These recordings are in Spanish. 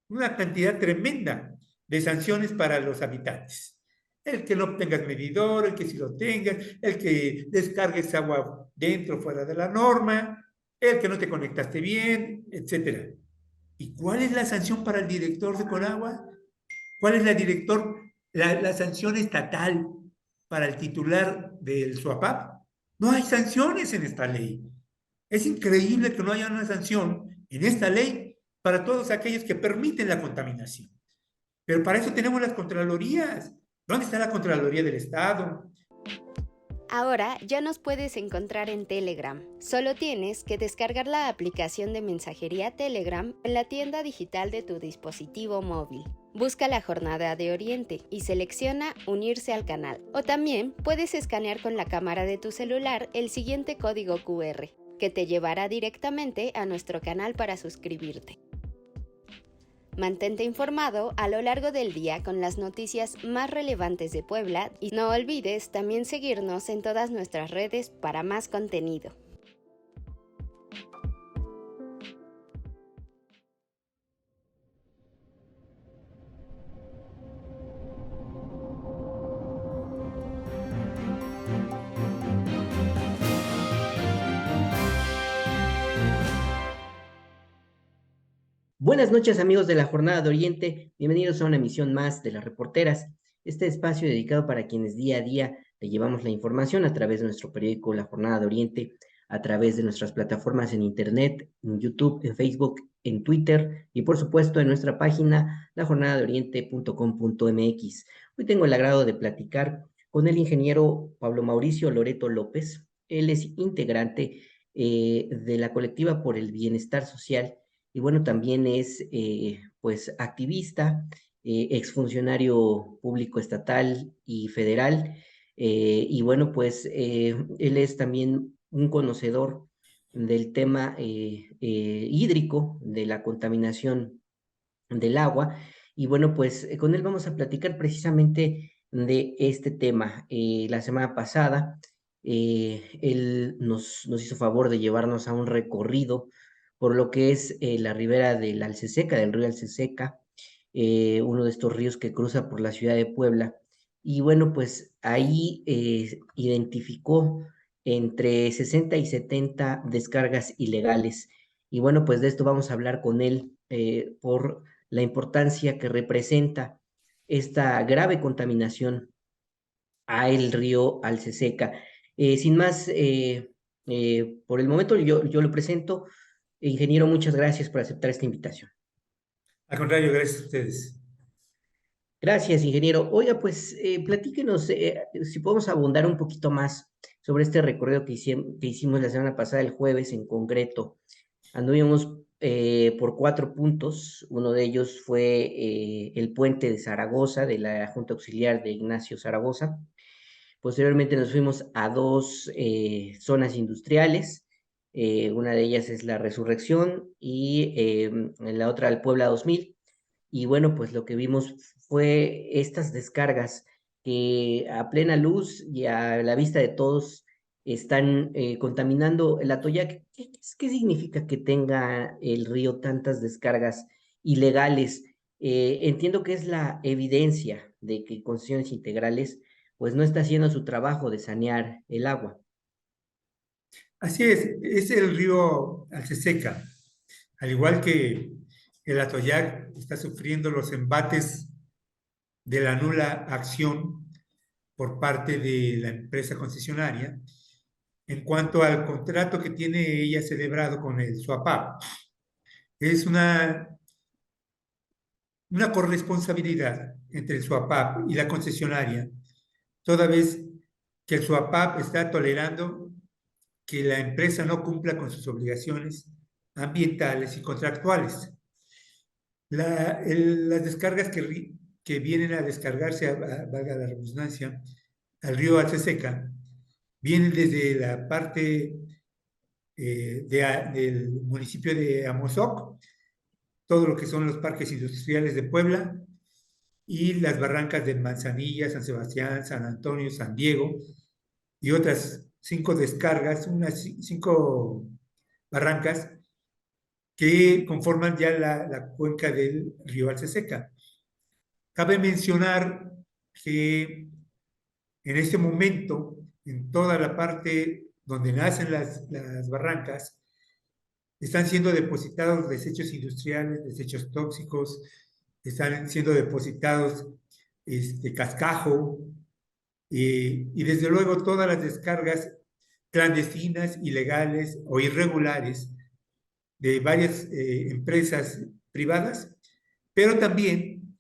una cantidad tremenda de sanciones para los habitantes. El que no tengas medidor, el que sí lo tengas, el que descargues agua dentro o fuera de la norma, el que no te conectaste bien, etcétera. ¿Y cuál es la sanción para el director de Conagua? ¿Cuál es la sanción estatal para el titular del SUAPAP? No hay sanciones en esta ley. Es increíble que no haya una sanción en esta ley para todos aquellos que permiten la contaminación. Pero para eso tenemos las Contralorías. ¿Dónde está la Contraloría del Estado? Ahora ya nos puedes encontrar en Telegram. Solo tienes que descargar la aplicación de mensajería Telegram en la tienda digital de tu dispositivo móvil. Busca la Jornada de Oriente y selecciona Unirse al canal. O también puedes escanear con la cámara de tu celular el siguiente código QR, que te llevará directamente a nuestro canal para suscribirte. Mantente informado a lo largo del día con las noticias más relevantes de Puebla y no olvides también seguirnos en todas nuestras redes para más contenido. Buenas noches amigos de la Jornada de Oriente, bienvenidos a una emisión más de Las Reporteras, este espacio dedicado para quienes día a día le llevamos la información a través de nuestro periódico La Jornada de Oriente, a través de nuestras plataformas en Internet, en YouTube, en Facebook, en Twitter y por supuesto en nuestra página lajornadadeoriente.com.mx. Hoy tengo el agrado de platicar con el ingeniero Pablo Mauricio Loreto López. Él es integrante de la colectiva por el bienestar social y bueno, también es pues activista, exfuncionario público estatal y federal, y bueno, pues él es también un conocedor del tema hídrico, de la contaminación del agua, y bueno, pues con él vamos a platicar precisamente de este tema. La semana pasada, él nos hizo favor de llevarnos a un recorrido por lo que es la ribera del Alceseca, del río Alceseca, uno de estos ríos que cruza por la ciudad de Puebla. Y bueno, pues ahí identificó entre 60 y 70 descargas ilegales. Y bueno, pues de esto vamos a hablar con él por la importancia que representa esta grave contaminación a el río Alceseca. Sin más, por el momento yo lo presento. Ingeniero, muchas gracias por aceptar esta invitación. Al contrario, gracias a ustedes. Gracias, ingeniero. Oiga, pues platíquenos si podemos abundar un poquito más sobre este recorrido que hicimos la semana pasada, el jueves en concreto. Anduvimos por 4 puntos. Uno de ellos fue el puente de Zaragoza, de la Junta Auxiliar de Ignacio Zaragoza. Posteriormente nos fuimos a dos zonas industriales. Una de ellas es la Resurrección y la otra el Puebla 2000. Y bueno, pues lo que vimos fue estas descargas que a plena luz y a la vista de todos están contaminando el Atoyac. ¿Qué significa que tenga el río tantas descargas ilegales? Entiendo que es la evidencia de que Concesiones Integrales pues no está haciendo su trabajo de sanear el agua. Así es el río Alceseca, al igual que el Atoyac está sufriendo los embates de la nula acción por parte de la empresa concesionaria en cuanto al contrato que tiene ella celebrado con el SUAPAP. Es una corresponsabilidad entre el SUAPAP y la concesionaria, toda vez que el SUAPAP está tolerando que la empresa no cumpla con sus obligaciones ambientales y contractuales. Las descargas que vienen a descargarse, valga la redundancia, al río Alceseca, vienen desde la parte del municipio de Amozoc, todo lo que son los parques industriales de Puebla y las barrancas de Manzanilla, San Sebastián, San Antonio, San Diego y otras 5 descargas, unas 5 barrancas que conforman ya la cuenca del río Alceseca. Cabe mencionar que en este momento, en toda la parte donde nacen las barrancas, están siendo depositados desechos industriales, desechos tóxicos, están siendo depositados cascajo, y desde luego todas las descargas clandestinas, ilegales o irregulares de varias empresas privadas, pero también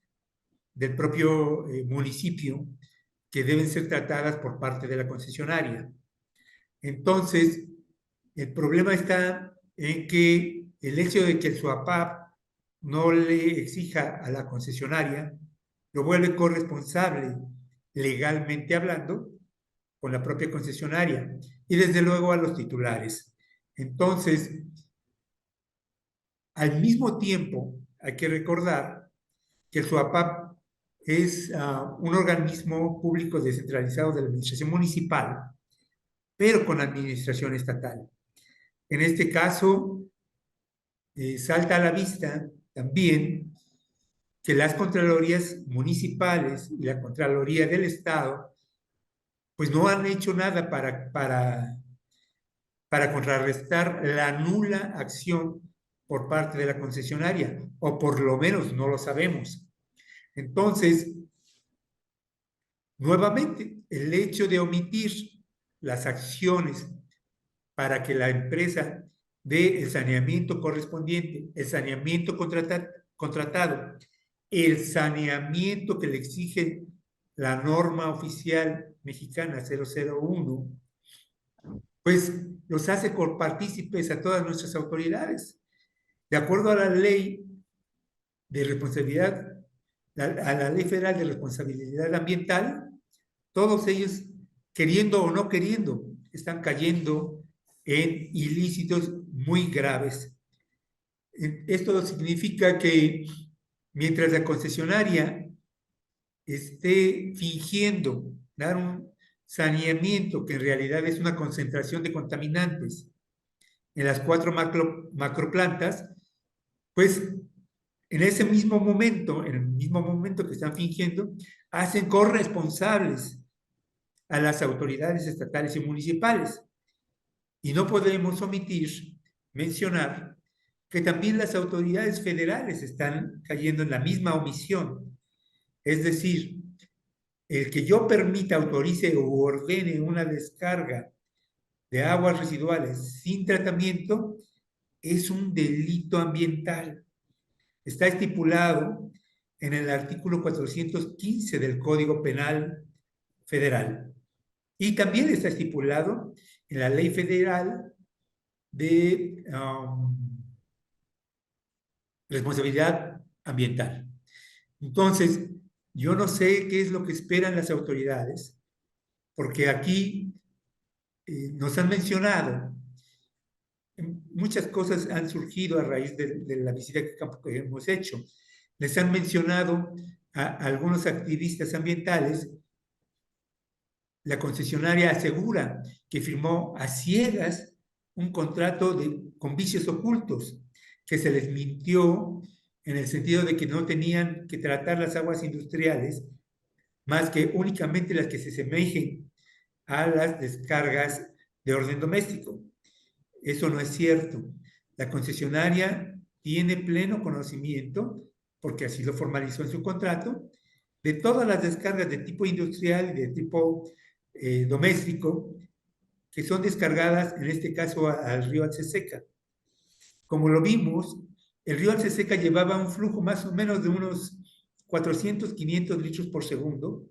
del propio municipio, que deben ser tratadas por parte de la concesionaria. Entonces, el problema está en que el hecho de que el SUAPAP no le exija a la concesionaria lo vuelve corresponsable, legalmente hablando, con la propia concesionaria y desde luego a los titulares. Entonces, al mismo tiempo, hay que recordar que el SUAPAP es un organismo público descentralizado de la administración municipal, pero con administración estatal. En este caso, salta a la vista también que las Contralorías municipales y la Contraloría del Estado pues no han hecho nada para contrarrestar la nula acción por parte de la concesionaria, o por lo menos no lo sabemos. Entonces, nuevamente, el hecho de omitir las acciones para que la empresa dé el saneamiento correspondiente, el saneamiento contratado, el saneamiento que le exige la norma oficial mexicana 001, pues los hace partícipes a todas nuestras autoridades. De acuerdo a la ley de responsabilidad, a la ley federal de responsabilidad ambiental, todos ellos, queriendo o no queriendo, están cayendo en ilícitos muy graves. Esto significa que mientras la concesionaria esté fingiendo dar un saneamiento que en realidad es una concentración de contaminantes en las 4 macroplantas, pues en ese mismo momento, en el mismo momento que están fingiendo, hacen corresponsables a las autoridades estatales y municipales. Y no podemos omitir mencionar que también las autoridades federales están cayendo en la misma omisión. Es decir, el que yo permita, autorice o ordene una descarga de aguas residuales sin tratamiento es un delito ambiental. Está estipulado en el artículo 415 del Código Penal Federal. Y también está estipulado en la Ley Federal de Responsabilidad Ambiental. Entonces, yo no sé qué es lo que esperan las autoridades, porque aquí nos han mencionado, muchas cosas han surgido a raíz de la visita que hemos hecho. Les han mencionado a algunos activistas ambientales. La concesionaria asegura que firmó a ciegas un contrato con vicios ocultos, que se les mintió en el sentido de que no tenían que tratar las aguas industriales más que únicamente las que se semejen a las descargas de orden doméstico. Eso no es cierto. La concesionaria tiene pleno conocimiento, porque así lo formalizó en su contrato, de todas las descargas de tipo industrial y de tipo doméstico que son descargadas, en este caso, al río Alceseca. Como lo vimos, el río Alceseca llevaba un flujo más o menos de unos 400, 500 litros por segundo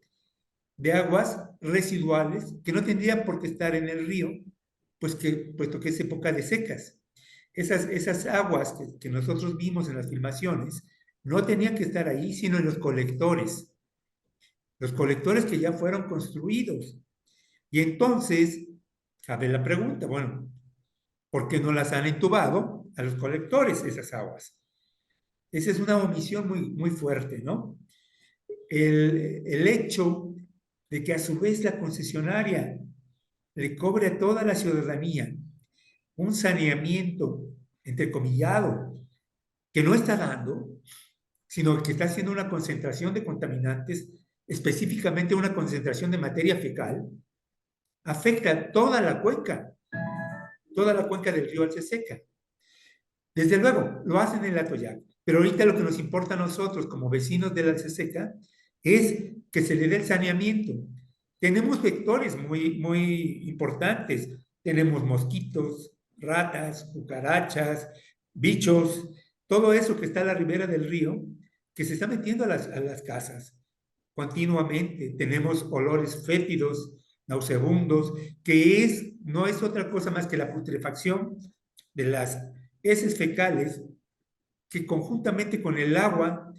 de aguas residuales que no tendrían por qué estar en el río, puesto que es época de secas. Esas aguas que nosotros vimos en las filmaciones no tenían que estar ahí, sino en los colectores que ya fueron construidos. Y entonces, cabe la pregunta, bueno, ¿por qué no las han entubado a los colectores esas aguas? Esa es una omisión muy, muy fuerte, ¿no? El hecho de que a su vez la concesionaria le cobre a toda la ciudadanía un saneamiento, entrecomillado, que no está dando, sino que está haciendo una concentración de contaminantes, específicamente una concentración de materia fecal, afecta toda la cuenca del río Alceseca. Desde luego, lo hacen en el Atoyac, pero ahorita lo que nos importa a nosotros como vecinos del Alceseca es que se le dé el saneamiento. Tenemos vectores muy importantes. Tenemos mosquitos, ratas, cucarachas, bichos, todo eso que está a la ribera del río, que se está metiendo a las casas continuamente. Tenemos olores fétidos, nauseabundos, que no es otra cosa más que la putrefacción de las heces fecales que conjuntamente con el agua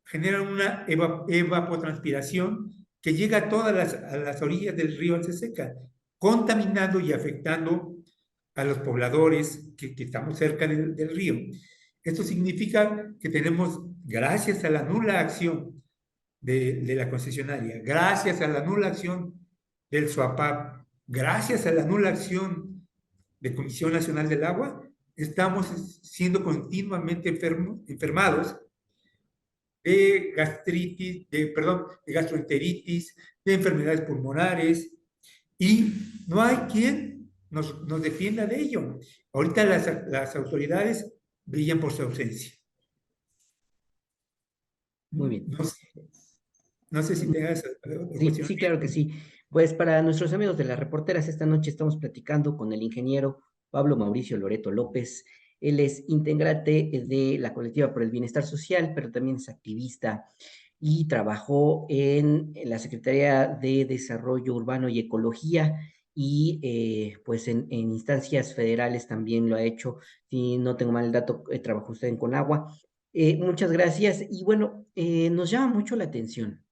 generan una evapotranspiración que llega a todas las orillas del río Alceseca, contaminando y afectando a los pobladores que estamos cerca del río. Esto significa que tenemos, gracias a la nula acción de la concesionaria, gracias a la nula acción del SUAPAP, gracias a la nula acción de Comisión Nacional del Agua, estamos siendo continuamente enfermados de gastritis, de gastroenteritis, de enfermedades pulmonares, y no hay quien nos defienda de ello. Ahorita las autoridades brillan por su ausencia. Muy bien. No sé si tengas... Sí, claro que sí. Pues para nuestros amigos de las reporteras, esta noche estamos platicando con el ingeniero Pablo Mauricio Loreto López. Él es integrante de la Colectiva por el Bienestar Social, pero también es activista y trabajó en la Secretaría de Desarrollo Urbano y Ecología y pues en instancias federales también lo ha hecho. Si no tengo mal el dato, trabajó usted en Conagua. Muchas gracias. Y bueno, nos llama mucho la atención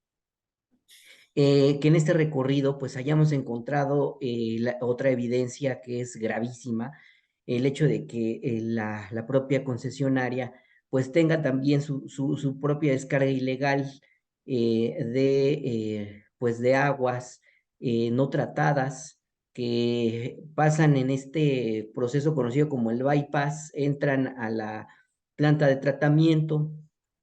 que en este recorrido pues hayamos encontrado otra evidencia que es gravísima, el hecho de que la propia concesionaria pues tenga también su propia descarga ilegal pues de aguas no tratadas que pasan en este proceso conocido como el bypass, entran a la planta de tratamiento,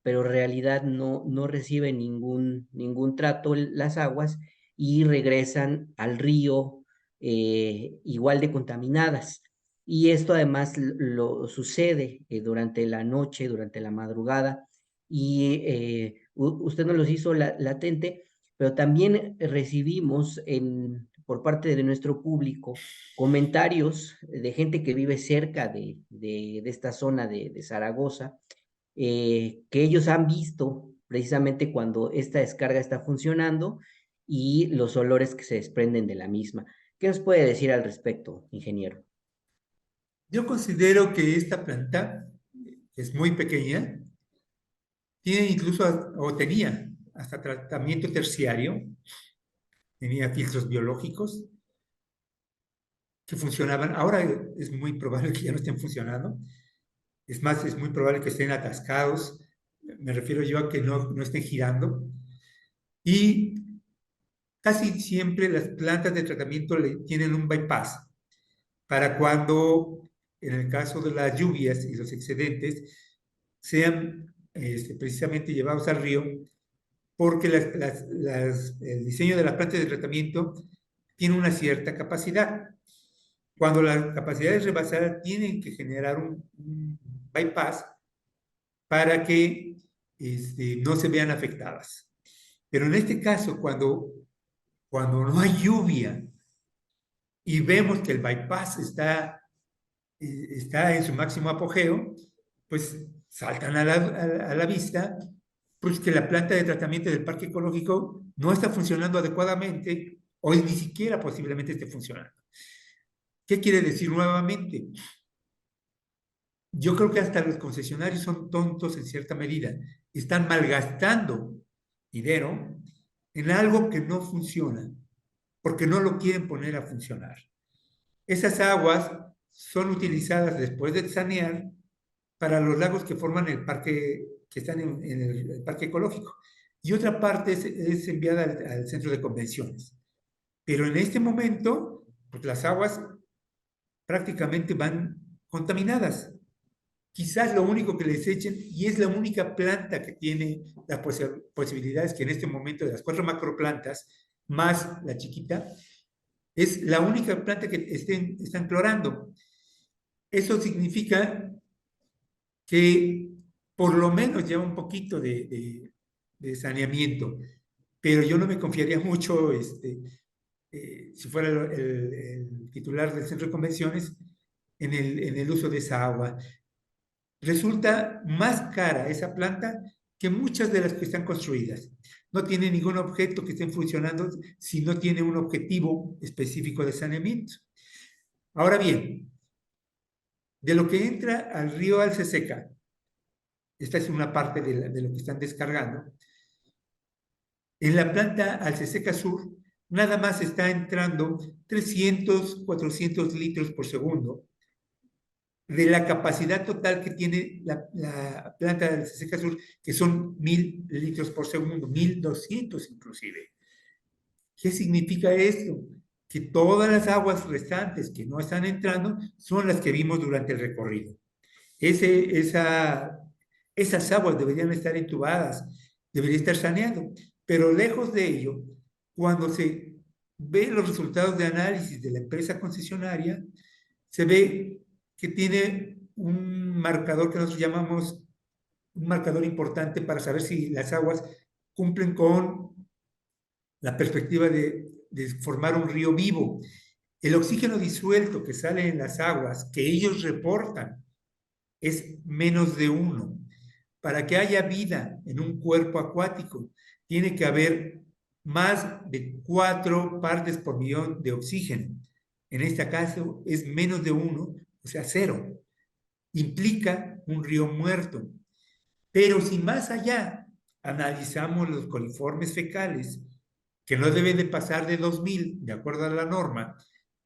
pero en realidad no reciben ningún trato las aguas y regresan al río igual de contaminadas. Y esto además lo sucede durante la noche, durante la madrugada, y usted nos los hizo latente, pero también recibimos por parte de nuestro público comentarios de gente que vive cerca de esta zona de Zaragoza, que ellos han visto precisamente cuando esta descarga está funcionando y los olores que se desprenden de la misma. ¿Qué nos puede decir al respecto, ingeniero? Yo considero que esta planta es muy pequeña, tiene incluso, o tenía, hasta tratamiento terciario, tenía filtros biológicos que funcionaban. Ahora es muy probable que ya no estén funcionando. Es más, es muy probable que estén atascados. Me refiero yo a que no estén girando. Y casi siempre las plantas de tratamiento tienen un bypass para cuando, en el caso de las lluvias y los excedentes, sean precisamente llevados al río, porque el diseño de las plantas de tratamiento tiene una cierta capacidad. Cuando la capacidad es rebasada, tienen que generar un bypass para que no se vean afectadas. Pero en este caso, cuando no hay lluvia y vemos que el bypass está en su máximo apogeo, pues saltan a la vista, pues que la planta de tratamiento del parque ecológico no está funcionando adecuadamente o ni siquiera posiblemente esté funcionando. ¿Qué quiere decir nuevamente? Yo creo que hasta los concesionarios son tontos en cierta medida. Están malgastando dinero en algo que no funciona, porque no lo quieren poner a funcionar. Esas aguas son utilizadas después de sanear para los lagos que forman el parque, que están en el parque ecológico. Y otra parte es enviada al centro de convenciones. Pero en este momento, pues las aguas prácticamente van contaminadas. quizás lo único que les echen, y es la única planta que tiene las posibilidades que en este momento de las 4 macroplantas, más la chiquita, es la única planta que están clorando. Eso significa que por lo menos lleva un poquito de saneamiento, pero yo no me confiaría mucho, si fuera el titular del centro de convenciones, en el uso de esa agua. Resulta más cara esa planta que muchas de las que están construidas. No tiene ningún objeto que estén funcionando si no tiene un objetivo específico de saneamiento. Ahora bien, de lo que entra al río Alceseca, esta es una parte de lo que están descargando, en la planta Alceseca Sur nada más está entrando 300, 400 litros por segundo de la capacidad total que tiene la planta de Alceseca Sur, que son 1000 litros por segundo, 1200 inclusive. ¿Qué significa esto? Que todas las aguas restantes que no están entrando son las que vimos durante el recorrido. Esas aguas deberían estar entubadas, debería estar saneado, pero lejos de ello, cuando se ven los resultados de análisis de la empresa concesionaria, se ve que tiene un marcador que nosotros llamamos un marcador importante para saber si las aguas cumplen con la perspectiva de formar un río vivo. El oxígeno disuelto que sale en las aguas que ellos reportan es menos de 1. Para que haya vida en un cuerpo acuático, tiene que haber más de 4 partes por millón de oxígeno. En este caso es menos de 1, o sea, 0. Implica un río muerto. Pero si más allá analizamos los coliformes fecales, que no deben de pasar de 2000, de acuerdo a la norma,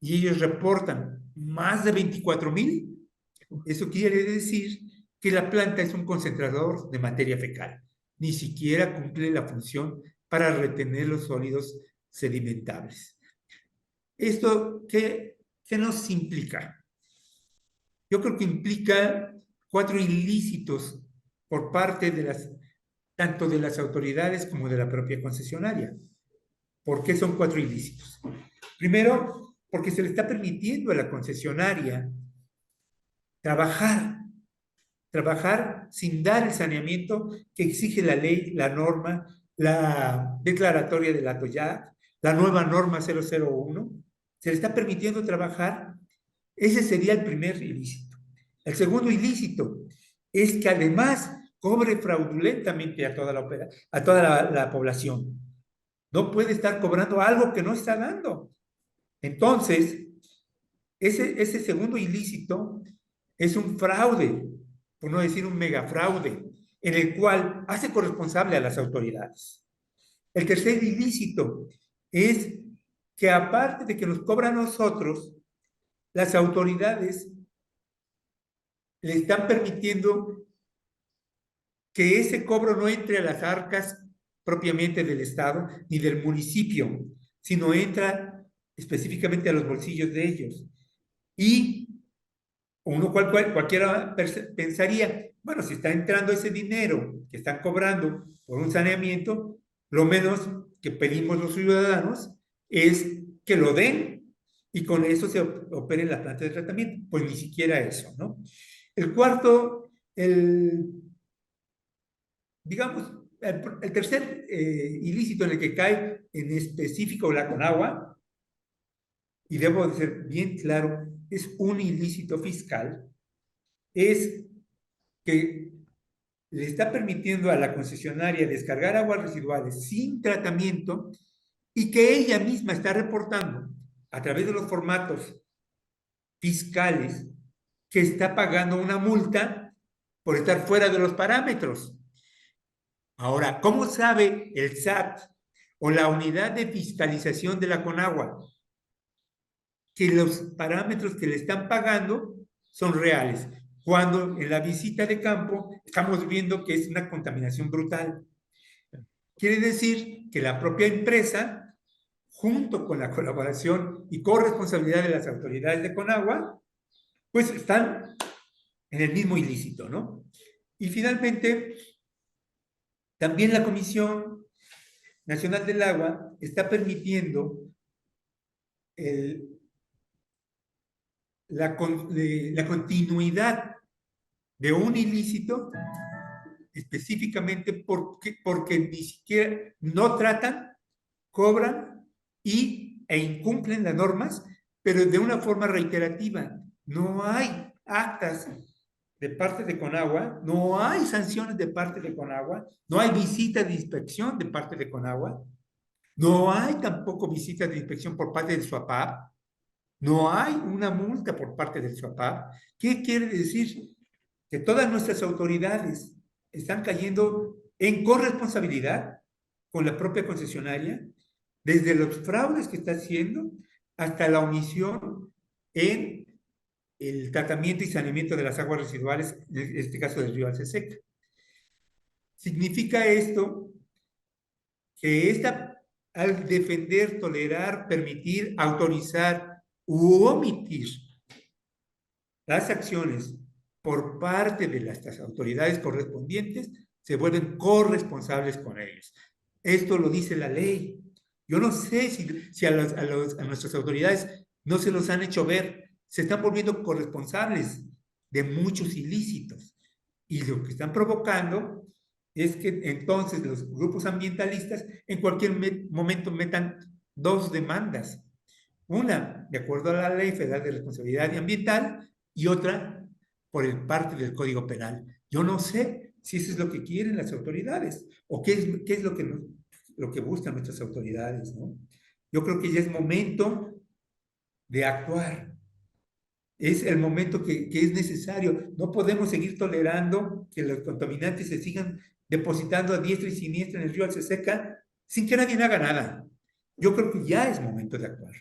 y ellos reportan más de 24,000, eso quiere decir que la planta es un concentrador de materia fecal. Ni siquiera cumple la función para retener los sólidos sedimentables. ¿Esto qué nos implica? Yo creo que implica 4 ilícitos por parte tanto de las autoridades como de la propia concesionaria. ¿Por qué son 4 ilícitos? Primero, porque se le está permitiendo a la concesionaria trabajar sin dar el saneamiento que exige la ley, la norma, la declaratoria del ATOYAC, la nueva norma 001. Se le está permitiendo trabajar. Ese sería el primer ilícito. El segundo ilícito es que además cobre fraudulentamente a toda la población. No puede estar cobrando algo que no está dando. Entonces, ese segundo ilícito es un fraude, por no decir un megafraude, en el cual hace corresponsable a las autoridades. El tercer ilícito es que aparte de que nos cobra a nosotros, las autoridades le están permitiendo que ese cobro no entre a las arcas propiamente del Estado ni del municipio, sino entra específicamente a los bolsillos de ellos. Y cualquiera pensaría, bueno, si está entrando ese dinero que están cobrando por un saneamiento, lo menos que pedimos los ciudadanos es que lo den y con eso se opere la planta de tratamiento. Pues ni siquiera eso, ¿no? El cuarto, digamos, el tercer ilícito en el que cae en específico la Conagua, y debo de ser bien claro, es un ilícito fiscal, es que le está permitiendo a la concesionaria descargar aguas residuales sin tratamiento y que ella misma está reportando a través de los formatos fiscales que está pagando una multa por estar fuera de los parámetros. Ahora, ¿cómo sabe el SAT o la unidad de fiscalización de la Conagua que los parámetros que le están pagando son reales? Cuando en la visita de campo estamos viendo que es una contaminación brutal. Quiere decir que la propia empresa, junto con la colaboración y corresponsabilidad de las autoridades de Conagua, pues están en el mismo ilícito, ¿no? Y finalmente, también la Comisión Nacional del Agua está permitiendo la continuidad de un ilícito específicamente porque ni siquiera no tratan, cobran e incumplen las normas, pero de una forma reiterativa. No hay actas de parte de Conagua, no hay sanciones de parte de Conagua, no hay visitas de inspección de parte de Conagua, no hay tampoco visitas de inspección por parte del SUAPAP, no hay una multa por parte del SUAPAP. ¿Qué quiere decir? Que todas nuestras autoridades están cayendo en corresponsabilidad con la propia concesionaria, desde los fraudes que está haciendo hasta la omisión en el tratamiento y saneamiento de las aguas residuales, en este caso del río Alceseca. Significa esto que al defender, tolerar, permitir, autorizar u omitir las acciones por parte de las autoridades correspondientes, se vuelven corresponsables con ellos. Esto lo dice la ley. Yo no sé si a nuestras autoridades no se los han hecho ver, se están volviendo corresponsables de muchos ilícitos. Y lo que están provocando es que entonces los grupos ambientalistas en cualquier momento metan dos demandas. Una, de acuerdo a la Ley Federal de Responsabilidad Ambiental, y otra por el parte del Código Penal. Yo no sé si eso es lo que quieren las autoridades o qué es lo que buscan nuestras autoridades, ¿no? Yo creo que ya es momento de actuar. Es el momento que es necesario. No podemos seguir tolerando que los contaminantes se sigan depositando a diestra y siniestra en el río Alceseca sin que nadie haga nada. Yo creo que ya es momento de actuar.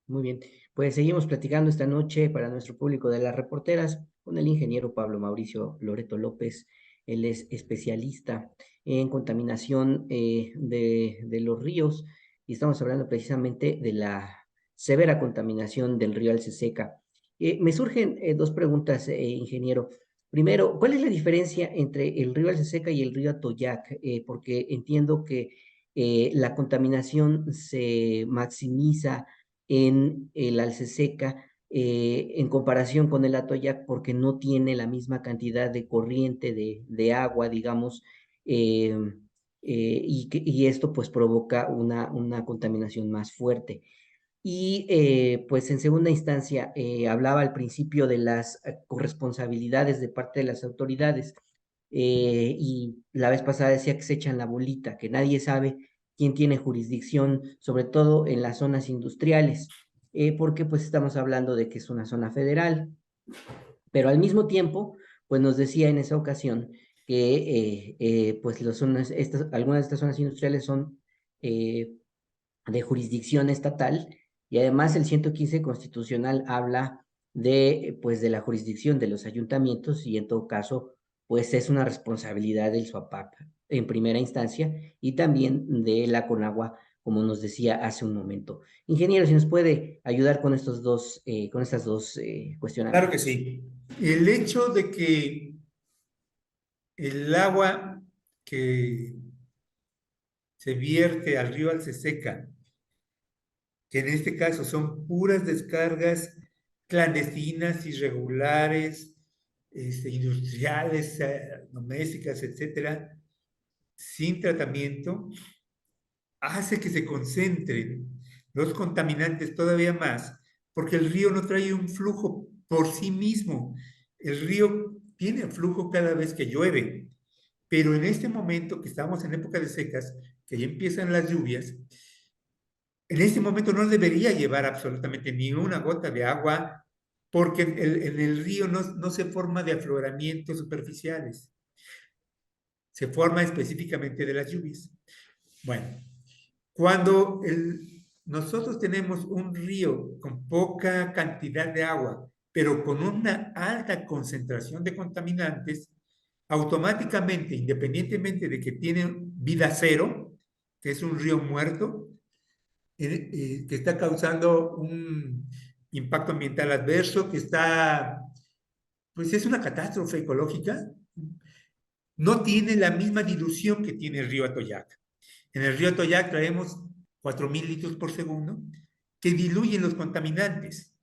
Muy bien, pues seguimos platicando esta noche para nuestro público de las reporteras con el ingeniero Pablo Mauricio Loreto López. Él es especialista en contaminación de los ríos y estamos hablando precisamente de la severa contaminación del río Alceseca. Me surgen dos preguntas, ingeniero. Primero, ¿cuál es la diferencia entre el río Alceseca y el río Atoyac? Porque entiendo que la contaminación se maximiza en el Alceseca en comparación con el Atoyac porque no tiene la misma cantidad de corriente de agua, digamos, eh, y esto pues provoca una contaminación más fuerte. Y pues en segunda instancia, hablaba al principio de las corresponsabilidades de parte de las autoridades y la vez pasada decía que se echan la bolita, que nadie sabe quién tiene jurisdicción, sobre todo en las zonas industriales, porque pues estamos hablando de que es una zona federal, pero al mismo tiempo, pues nos decía en esa ocasión que pues algunas de estas zonas industriales son de jurisdicción estatal y además el 115 constitucional habla pues, de la jurisdicción de los ayuntamientos y en todo caso, pues es una responsabilidad del SUAPAP en primera instancia y también de la CONAGUA, como nos decía hace un momento. Ingeniero, si nos puede ayudar con estas dos Claro que cuestionamientos. sí. El hecho de que el agua que se vierte al río Alceseca, que en este caso son puras descargas clandestinas, irregulares, industriales, domésticas, etcétera, sin tratamiento, hace que se concentren los contaminantes todavía más, porque el río no trae un flujo por sí mismo. El río tiene flujo cada vez que llueve, pero en este momento que estamos en época de secas, que ya empiezan las lluvias, en este momento no debería llevar absolutamente ni una gota de agua, porque en el río no se forma de afloramientos superficiales, se forma específicamente de las lluvias. Bueno, cuando nosotros tenemos un río con poca cantidad de agua, pero con una alta concentración de contaminantes, automáticamente, independientemente de que tiene vida cero, que es un río muerto, que está causando un impacto ambiental adverso, que está pues es una catástrofe ecológica. No tiene la misma dilución que tiene el río Atoyac. En el río Atoyac traemos 4,000 litros por segundo que diluyen los contaminantes.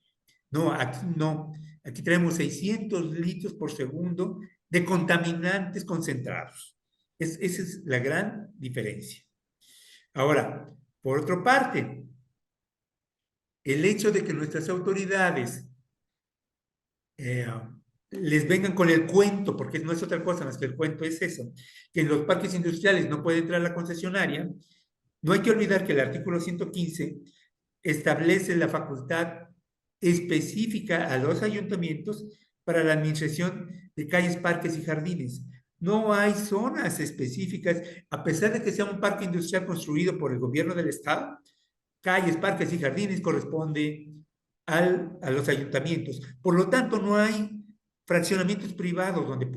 No, aquí no. Aquí traemos 600 litros por segundo de contaminantes concentrados. Esa es la gran diferencia. Ahora, por otra parte, el hecho de que nuestras autoridades les vengan con el cuento, porque no es otra cosa más que el cuento, es eso, que en los parques industriales no puede entrar la concesionaria. No hay que olvidar que el artículo 115 establece la facultad específica a los ayuntamientos para la administración de calles, parques y jardines. No hay zonas específicas, a pesar de que sea un parque industrial construido por el gobierno del estado, calles, parques y jardines corresponde a los ayuntamientos. Por lo tanto, no hay fraccionamientos privados donde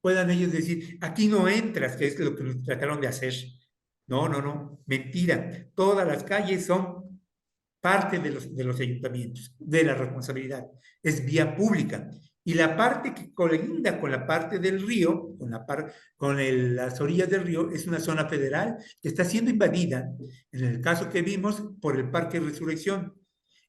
puedan ellos decir, aquí no entras, que es lo que trataron de hacer. No, no, no, mentira. Todas las calles son parte de los ayuntamientos, de la responsabilidad. Es vía pública. Y la parte que colinda con la parte del río, las orillas del río, es una zona federal que está siendo invadida, en el caso que vimos, por el Parque Resurrección.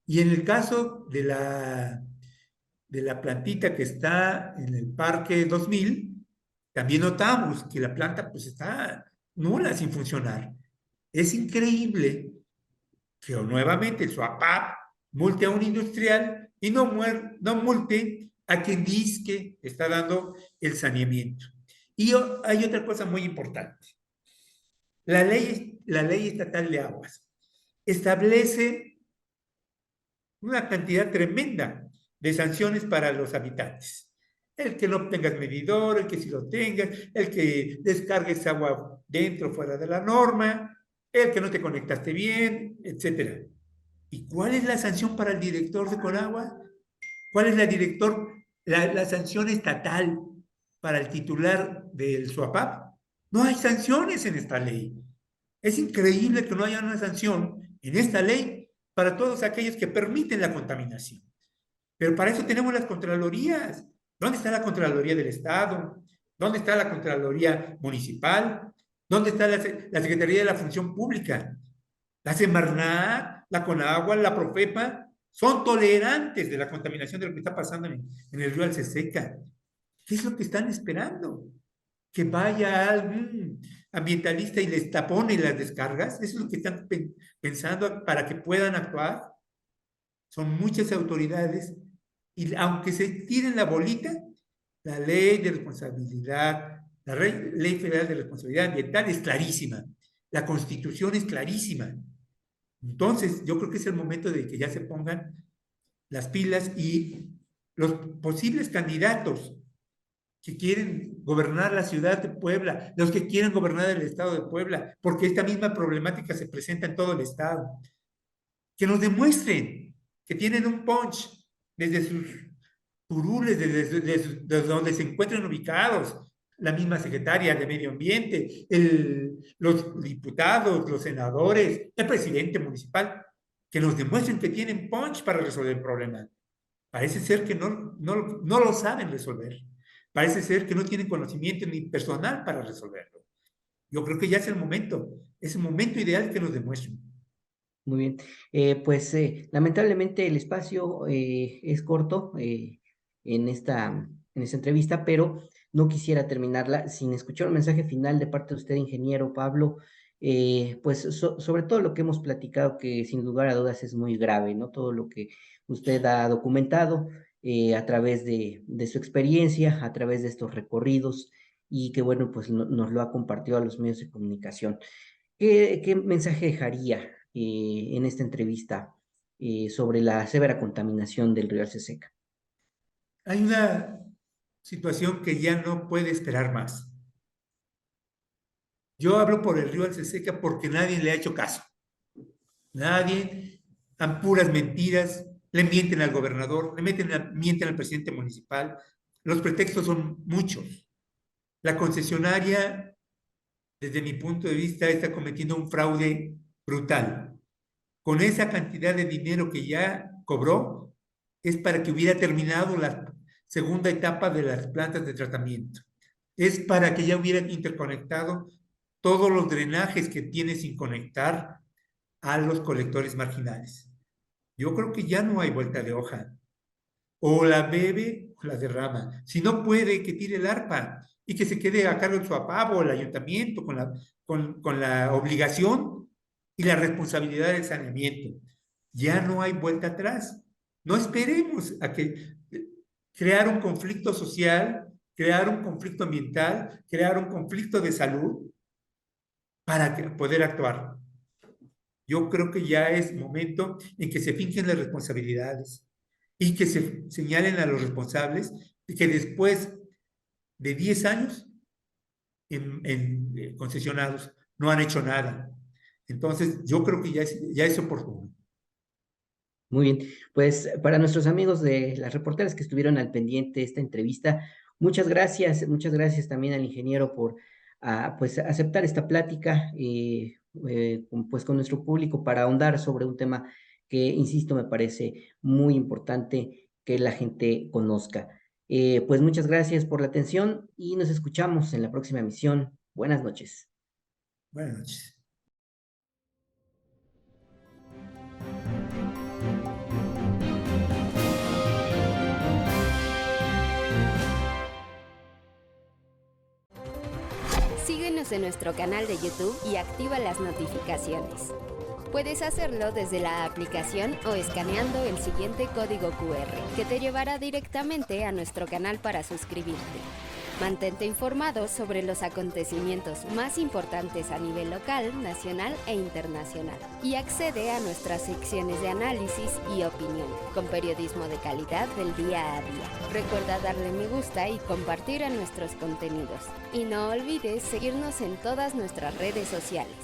Y en el caso de la plantita que está en el Parque 2000, también notamos que la planta pues está nula, sin funcionar. Es increíble que nuevamente el SUAPAP multe a un industrial y no multe a quien dice que está dando el saneamiento. Y hay otra cosa muy importante. La ley estatal de aguas establece una cantidad tremenda de sanciones para los habitantes. El que no tengas medidor, el que sí lo tengas, el que descargues agua dentro o fuera de la norma, el que no te conectaste bien, etcétera. ¿Y cuál es la sanción para el director de Conagua? ¿Cuál es la sanción estatal para el titular del SUAPAP? No hay sanciones en esta ley. Es increíble que no haya una sanción en esta ley para todos aquellos que permiten la contaminación. Pero para eso tenemos las contralorías. ¿Dónde está la Contraloría del Estado? ¿Dónde está la Contraloría Municipal? ¿Dónde está la Secretaría de la Función Pública? La Semarnat, la Conagua, la Profepa, son tolerantes de la contaminación de lo que está pasando en el río Alceseca. ¿Qué es lo que están esperando? ¿Que vaya algún ambientalista y les tapone las descargas? ¿Eso es lo que están pensando para que puedan actuar? Son muchas autoridades y aunque se tiren la bolita, la ley de responsabilidad, la ley federal de responsabilidad ambiental es clarísima. La Constitución es clarísima. Entonces, yo creo que es el momento de que ya se pongan las pilas y los posibles candidatos que quieren gobernar la ciudad de Puebla, los que quieren gobernar el estado de Puebla, porque esta misma problemática se presenta en todo el estado, que nos demuestren que tienen un punch desde sus curules, desde donde se encuentran ubicados, la misma secretaria de Medio Ambiente, los diputados, los senadores, el presidente municipal, que nos demuestren que tienen punch para resolver el problema. Parece ser que no lo saben resolver. Parece ser que no tienen conocimiento ni personal para resolverlo. Yo creo que ya es el momento ideal que nos demuestren. Muy bien, lamentablemente el espacio es corto en esta entrevista, pero no quisiera terminarla sin escuchar un mensaje final de parte de usted, ingeniero Pablo, sobre todo lo que hemos platicado, que sin lugar a dudas es muy grave, ¿no? Todo lo que usted ha documentado a través de su experiencia, a través de estos recorridos y que, bueno, pues nos lo ha compartido a los medios de comunicación. ¿Qué mensaje dejaría en esta entrevista sobre la severa contaminación del río Alceseca? Hay una situación que ya no puede esperar más. Yo hablo por el río Alceseca porque nadie le ha hecho caso. Nadie, dan puras mentiras, le mienten al gobernador, mienten al presidente municipal. Los pretextos son muchos. La concesionaria, desde mi punto de vista, está cometiendo un fraude brutal. Con esa cantidad de dinero que ya cobró, es para que hubiera terminado las segunda etapa de las plantas de tratamiento. Es para que ya hubieran interconectado todos los drenajes que tiene sin conectar a los colectores marginales. Yo creo que ya no hay vuelta de hoja. O la bebe o la derrama. Si no puede, que tire el arpa y que se quede a cargo de su apavo, el ayuntamiento, con la obligación y la responsabilidad del saneamiento. Ya no hay vuelta atrás. No esperemos a que crear un conflicto social, crear un conflicto ambiental, crear un conflicto de salud para poder actuar. Yo creo que ya es momento en que se fingen las responsabilidades y que se señalen a los responsables y que después de 10 años en concesionados no han hecho nada. Entonces, yo creo que ya es oportuno. Muy bien, pues para nuestros amigos de las reporteras que estuvieron al pendiente de esta entrevista, muchas gracias también al ingeniero por pues aceptar esta plática pues con nuestro público para ahondar sobre un tema que, insisto, me parece muy importante que la gente conozca. Pues muchas gracias por la atención y nos escuchamos en la próxima emisión. Buenas noches. Buenas noches. Síguenos en nuestro canal de YouTube y activa las notificaciones. Puedes hacerlo desde la aplicación o escaneando el siguiente código QR que te llevará directamente a nuestro canal para suscribirte. Mantente informado sobre los acontecimientos más importantes a nivel local, nacional e internacional. Y accede a nuestras secciones de análisis y opinión, con periodismo de calidad del día a día. Recuerda darle me gusta y compartir a nuestros contenidos. Y no olvides seguirnos en todas nuestras redes sociales.